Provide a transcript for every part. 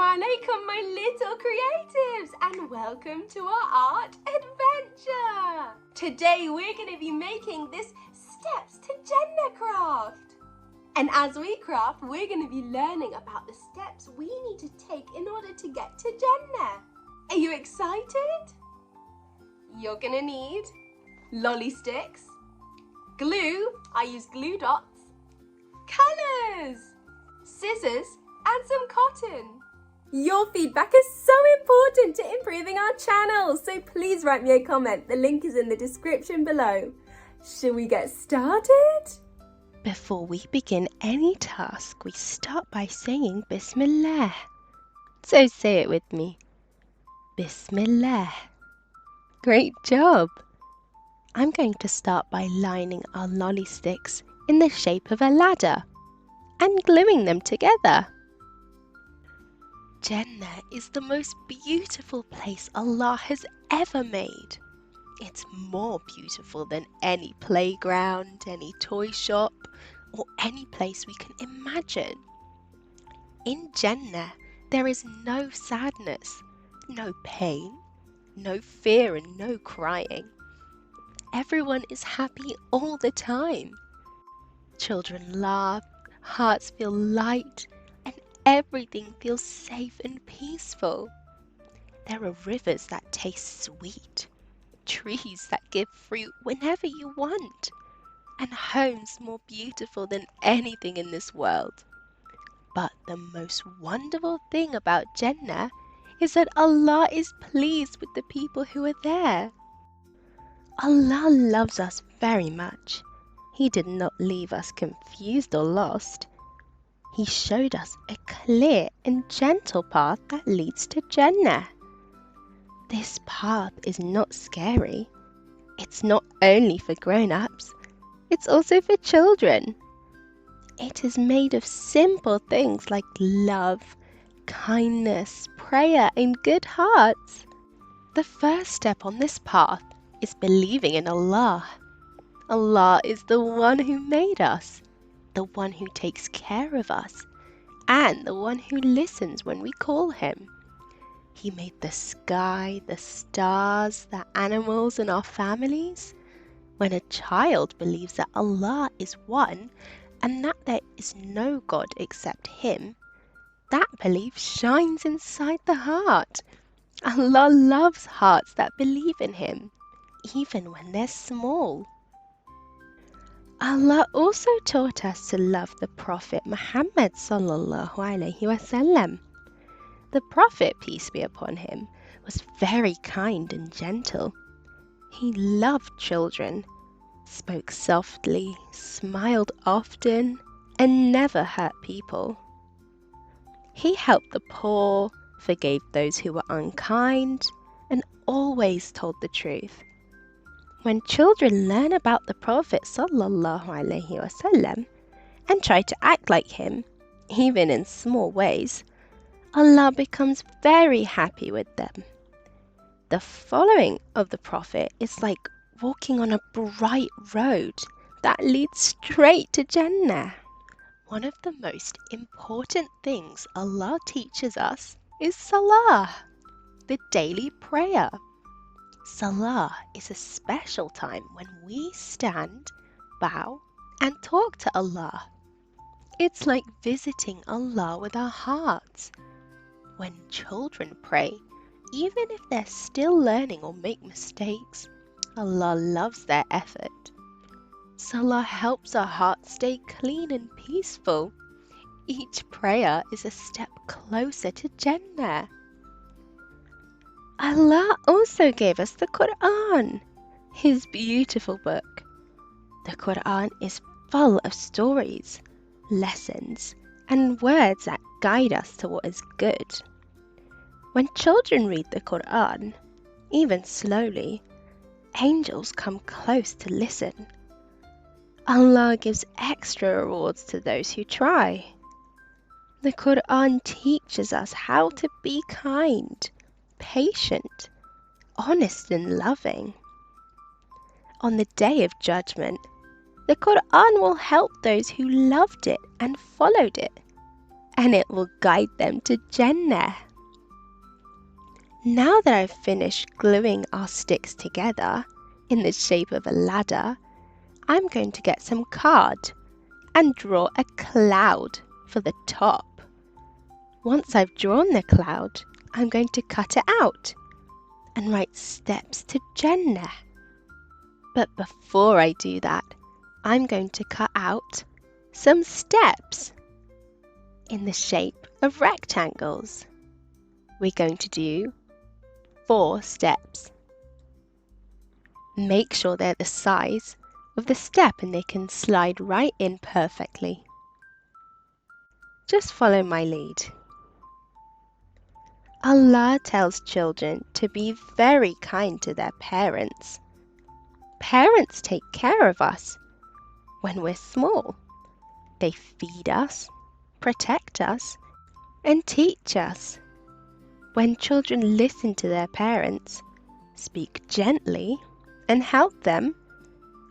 alaikum, my little creatives, and welcome to our art adventure. Today we're going to be making this Steps to Jannah craft. And as we craft, we're going to be learning about the steps we need to take in order to get to Jannah. Are you excited? You're going to need lolly sticks, glue, I use glue dots, colours, scissors, and some cotton. Your feedback is so important to improving our channel, so please write me a comment. The link is in the description below. Shall we get started? Before we begin any task, we start by saying Bismillah. So say it with me. Bismillah. Great job! I'm going to start by lining our lolly sticks in the shape of a ladder and gluing them together. Jannah is the most beautiful place Allah has ever made. It's more beautiful than any playground, any toy shop, or any place we can imagine. In Jannah, there is no sadness, no pain, no fear, and no crying. Everyone is happy all the time. Children laugh, hearts feel light, and everything feels safe and peaceful. There are rivers that taste sweet, trees that give fruit whenever you want, and homes more beautiful than anything in this world. But the most wonderful thing about Jannah is that Allah is pleased with the people who are there. Allah loves us very much. He did not leave us confused or lost. He showed us a clear and gentle path that leads to Jannah. This path is not scary. It's not only for grown-ups, it's also for children. It is made of simple things like love, kindness, prayer, and good hearts. The first step on this path is believing in Allah. Allah is the one who made us, the one who takes care of us, and the one who listens when we call him. He made the sky, the stars, the animals, and our families. When a child believes that Allah is one and that there is no God except him, that belief shines inside the heart. Allah loves hearts that believe in him, even when they're small. Allah also taught us to love the Prophet Muhammad sallallahu alaihi wasallam. The Prophet, peace be upon him, was very kind and gentle. He loved children, spoke softly, smiled often, and never hurt people. He helped the poor, forgave those who were unkind, and always told the truth. When children learn about the Prophet sallallahu alaihi wasallam and try to act like him, even in small ways, Allah becomes very happy with them. The following of the Prophet is like walking on a bright road that leads straight to Jannah. One of the most important things Allah teaches us is Salah, the daily prayer. Salah is a special time when we stand, bow, and talk to Allah. It's like visiting Allah with our hearts. When children pray, even if they're still learning or make mistakes, Allah loves their effort. Salah helps our hearts stay clean and peaceful. Each prayer is a step closer to Jannah. Allah also gave us the Quran, his beautiful book. The Quran is full of stories, lessons, and words that guide us to what is good. When children read the Quran, even slowly, angels come close to listen. Allah gives extra rewards to those who try. The Quran teaches us how to be kind, patient, honest, and loving. On the Day of Judgment, the Quran will help those who loved it and followed it. and it will guide them to Jannah. Now that I've finished gluing our sticks together in the shape of a ladder, I'm going to get some card and draw a cloud for the top. Once I've drawn the cloud, I'm going to cut it out and write steps to Jannah. But before I do that, I'm going to cut out some steps in the shape of rectangles. We're going to do 4 steps. Make sure they're the size of the step and they can slide right in perfectly. Just follow my lead. Allah tells children to be very kind to their parents. Parents take care of us when we're small. They feed us, protect us, and teach us. When children listen to their parents, speak gently, and help them,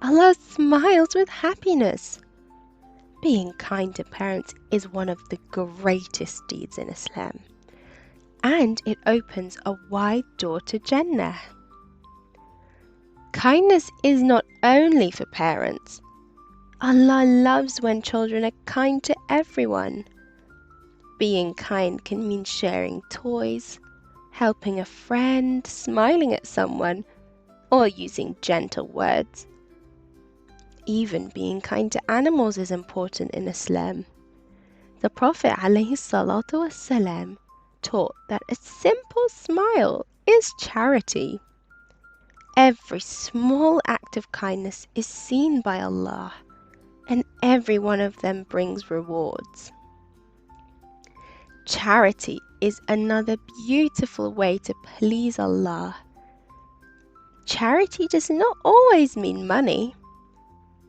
Allah smiles with happiness. Being kind to parents is one of the greatest deeds in Islam, and it opens a wide door to Jannah. Kindness is not only for parents. Allah loves when children are kind to everyone. Being kind can mean sharing toys, helping a friend, smiling at someone, or using gentle words. Even being kind to animals is important in Islam. The Prophet ﷺ taught that a simple smile is charity. Every small act of kindness is seen by Allah, and every one of them brings rewards. Charity is another beautiful way to please Allah. Charity does not always mean money.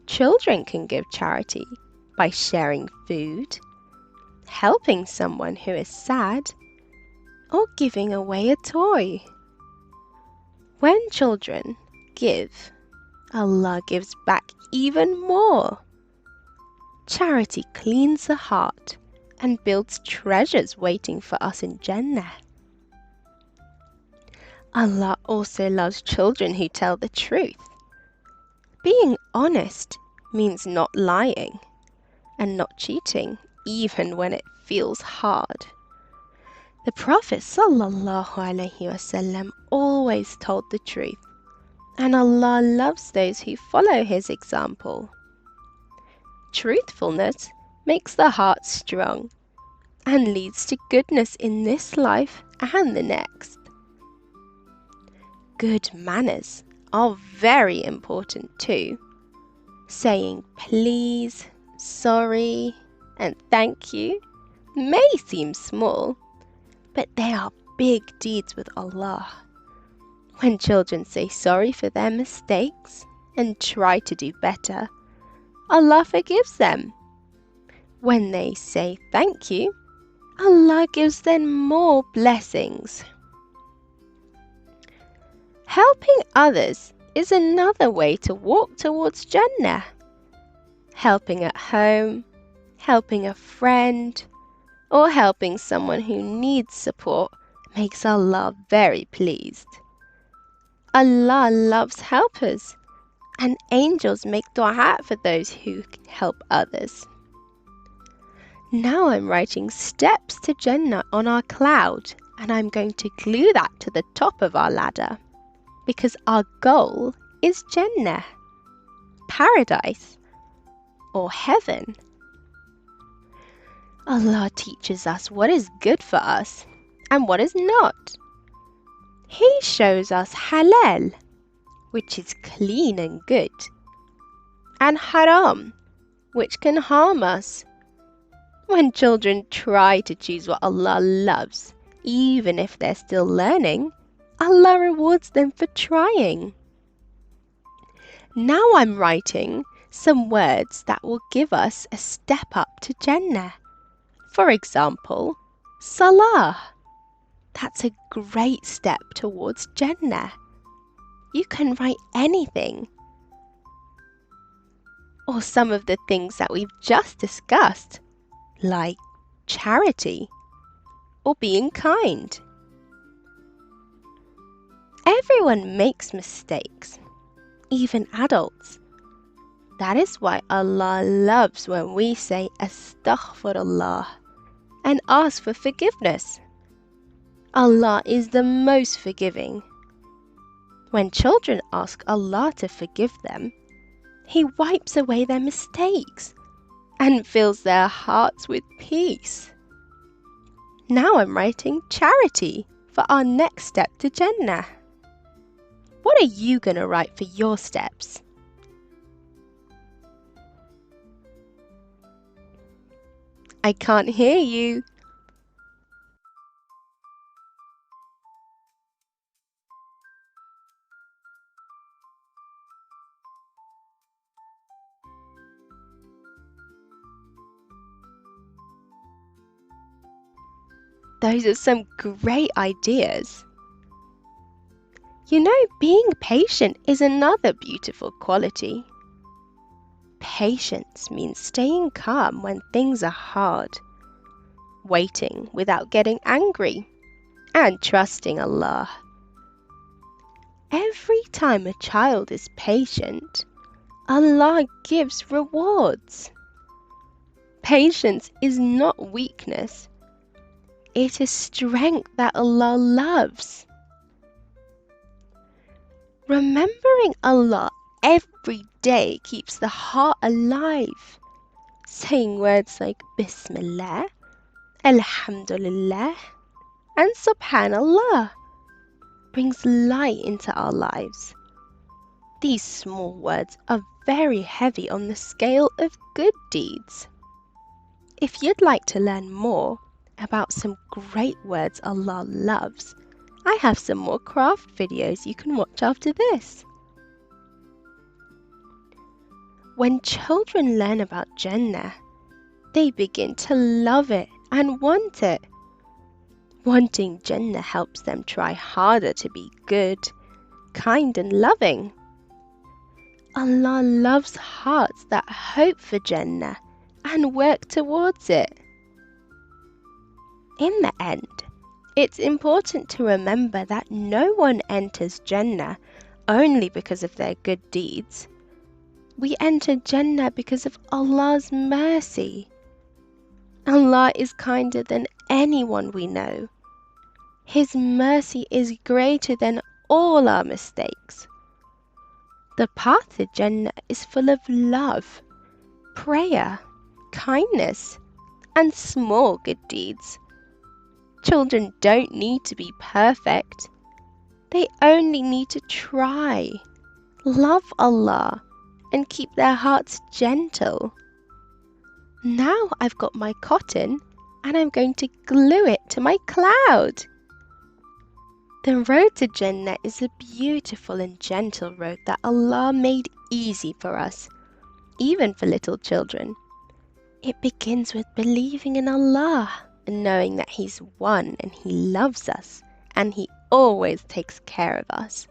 Children can give charity by sharing food, helping someone who is sad, or giving away a toy. When children give, Allah gives back even more. Charity cleans the heart and builds treasures waiting for us in Jannah. Allah also loves children who tell the truth. Being honest means not lying and not cheating, even when it feels hard. The Prophet ﷺ always told the truth, and Allah loves those who follow his example. Truthfulness makes the heart strong and leads to goodness in this life and the next. Good manners are very important too. Saying please, sorry, and thank you may seem small, but they are big deeds with Allah. When children say sorry for their mistakes and try to do better, Allah forgives them. When they say thank you, Allah gives them more blessings. Helping others is another way to walk towards Jannah. Helping at home, helping a friend, or helping someone who needs support makes Allah very pleased. Allah loves helpers, and angels make dua for those who help others. Now I'm writing steps to Jannah on our cloud, and I'm going to glue that to the top of our ladder, because our goal is Jannah, paradise, or heaven. Allah teaches us what is good for us and what is not. He shows us halal, which is clean and good, and haram, which can harm us. When children try to choose what Allah loves, even if they're still learning, Allah rewards them for trying. Now I'm writing some words that will give us a step up to Jannah. For example, Salah. That's a great step towards Jannah. You can write anything. Or some of the things that we've just discussed, like charity, or being kind. Everyone makes mistakes, even adults. That is why Allah loves when we say Astaghfirullah and ask for forgiveness. Allah is the most forgiving. When children ask Allah to forgive them, He wipes away their mistakes and fills their hearts with peace. Now I'm writing charity for our next step to Jannah. What are you going to write for your steps? I can't hear you. Those are some great ideas. You know, being patient is another beautiful quality. Patience means staying calm when things are hard, waiting without getting angry, and trusting Allah. Every time a child is patient, Allah gives rewards. Patience is not weakness. It is strength that Allah loves. Remembering Allah every day keeps the heart alive. Saying words like Bismillah, Alhamdulillah, and Subhanallah brings light into our lives. These small words are very heavy on the scale of good deeds. If you'd like to learn more about some great words Allah loves, I have some more craft videos you can watch after this. When children learn about Jannah, they begin to love it and want it. Wanting Jannah helps them try harder to be good, kind and loving. Allah loves hearts that hope for Jannah and work towards it. In the end, it's important to remember that no one enters Jannah only because of their good deeds. We enter Jannah because of Allah's mercy. Allah is kinder than anyone we know. His mercy is greater than all our mistakes. The path to Jannah is full of love, prayer, kindness, and small good deeds. Children don't need to be perfect. They only need to try, love Allah, and keep their hearts gentle. Now I've got my cotton and I'm going to glue it to my cloud. The road to Jannah is a beautiful and gentle road that Allah made easy for us, even for little children. It begins with believing in Allah and knowing that He's one and He loves us and He always takes care of us.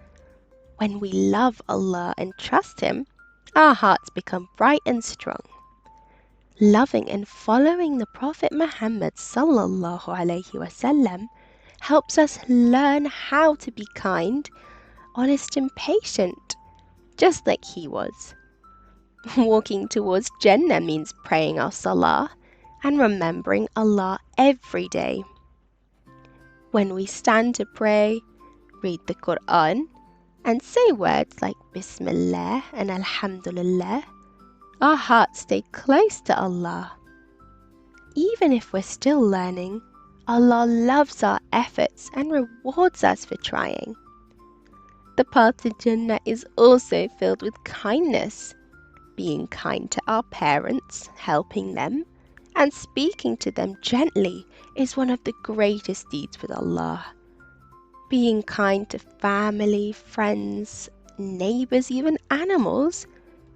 When we love Allah and trust Him, our hearts become bright and strong. Loving and following the Prophet Muhammad sallallahu alaihi wasallam helps us learn how to be kind, honest and patient, just like he was. Walking towards Jannah means praying our salah and remembering Allah every day. When we stand to pray, read the Quran, and say words like Bismillah and Alhamdulillah, our hearts stay close to Allah. Even if we're still learning, Allah loves our efforts and rewards us for trying. The path to Jannah is also filled with kindness. Being kind to our parents, helping them, and speaking to them gently is one of the greatest deeds with Allah. Being kind to family, friends, neighbors, even animals,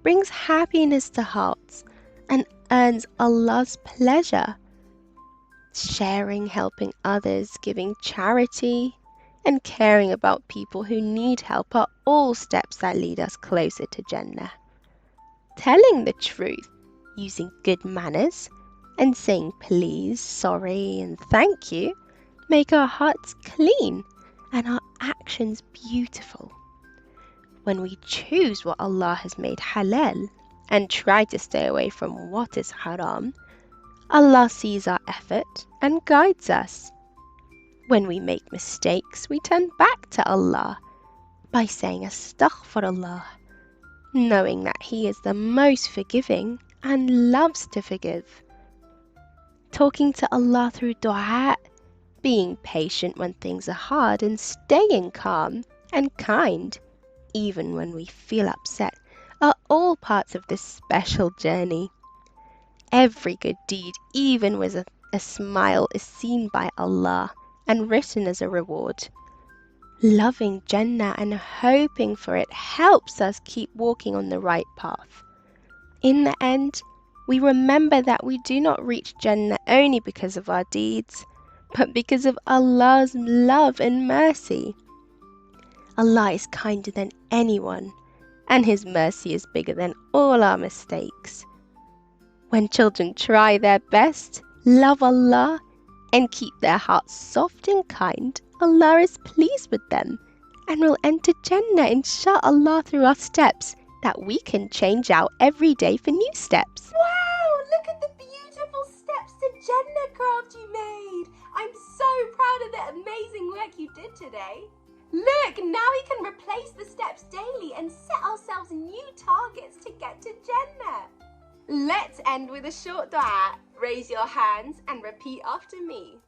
brings happiness to hearts and earns Allah's pleasure. Sharing, helping others, giving charity, and caring about people who need help are all steps that lead us closer to Jannah. Telling the truth, using good manners, and saying please, sorry, and thank you make our hearts clean and our actions beautiful. When we choose what Allah has made halal and try to stay away from what is haram, Allah sees our effort and guides us. When we make mistakes, we turn back to Allah by saying astaghfirullah, knowing that He is the most forgiving and loves to forgive. Talking to Allah through dua, being patient when things are hard, and staying calm and kind even when we feel upset are all parts of this special journey. Every good deed, even with a smile, is seen by Allah and written as a reward. Loving Jannah and hoping for it helps us keep walking on the right path. In the end, we remember that we do not reach Jannah only because of our deeds, but because of Allah's love and mercy. Allah is kinder than anyone, and His mercy is bigger than all our mistakes. When children try their best, love Allah, and keep their hearts soft and kind, Allah is pleased with them and will enter Jannah insha'Allah through our steps that we can change out every day for new steps. Wow, look at the beautiful steps to Jannah craft you made. I'm so proud of the amazing work you did today. Look, now we can replace the steps daily and set ourselves new targets to get to Jannah. Let's end with a short dua. Raise your hands and repeat after me.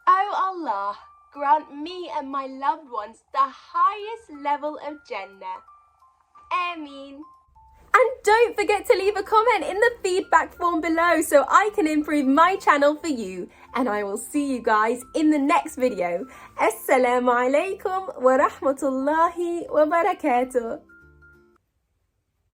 Oh Allah, grant me and my loved ones the highest level of Jannah. Ameen. And don't forget to leave a comment in the feedback form below so I can improve my channel for you. And I will see you guys in the next video. Assalamu alaikum wa rahmatullahi wa barakatuh.